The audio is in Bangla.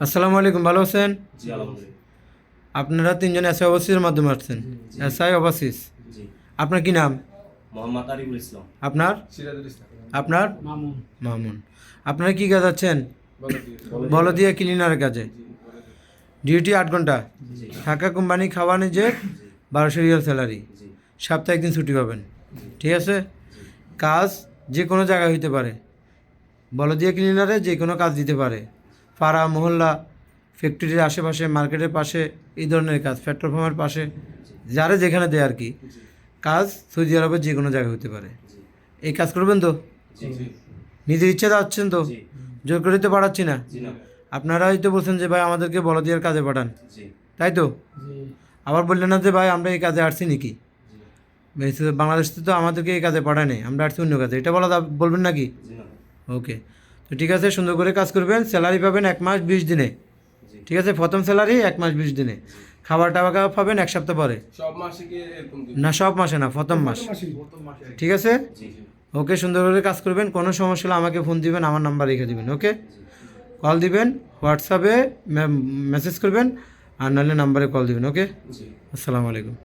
আসসালামু আলাইকুম, ভালো আছেন? জি আলহামদুলিল্লাহ। আপনারা তিনজন এসআই ওভারসিজের মাধ্যমে আসছেন। এসআই ওভারসিজ, জি আপনার কি নাম? মোহাম্মদ আরিফুল ইসলাম। আপনার? সিরাজুল ইসলাম। আপনার? মামুন। মামুন। আপনারা কি কাজ আছেন? বলো বলদিয়া ক্লিনারের কাজে। ডিউটি 8 ঘন্টা, জি থাকা কোম্পানি, খাওয়া নিজের, 1200 রিয়াল স্যালারি, জি সপ্তাহে একদিন ছুটি পাবেন। ঠিক আছে? কাজ যে কোনো জায়গায় হইতে পারে, বলদিয়া ক্লিনারে যে কোনো কাজ দিতে পারে। পাড়া মহল্লা, ফ্যাক্টরির আশেপাশে, মার্কেটের পাশে, এই ধরনের কাজ, পেট্রোল পাম্পের পাশে, যারা যেখানে দেয় আর কি। কাজ সৌদি আরবের যে কোনো জায়গায় হতে পারে। এই কাজ করবেন তো? জি নিজের ইচ্ছা যাচ্ছেন তো? জি জোর করে তো পাঠাচ্ছি না। জি না আপনারা হয়তো বলছেন যে ভাই আমাদেরকে বলদিয়ার কাজে পাঠান, জি তাই তো? জি। আবার বললেন না যে ভাই আমরা এই কাজে আসছি নাকি, বাংলাদেশ থেকে তো আমাদেরকে এই কাজে পাঠায় নেই, আমরা আসছি অন্য কাজে, এটা বলবেন নাকি? জি না ওকে, তো ঠিক আছে, সুন্দর করে কাজ করবেন, স্যালারি পাবেন 1 মাস 20 দিনে। জি ঠিক আছে, প্রথম স্যালারি 1 মাস 20 দিনে, খাবার টাবার পাবেন 1 সপ্তাহ পরে। সব মাসে কি এরকম দিন? না, সব মাসে না, প্রথম মাস। ঠিক আছে, জি ওকে, সুন্দর করে কাজ করবেন। কোনো সমস্যা হলে আমাকে ফোন দিবেন, আমার নাম্বার রেখে দিবেন। ওকে, কল দিবেন, হোয়াটসঅ্যাপে মেসেজ করবেন, আর নাহলে নাম্বারে কল দিবেন। ওকে, জি। আসসালামু আলাইকুম।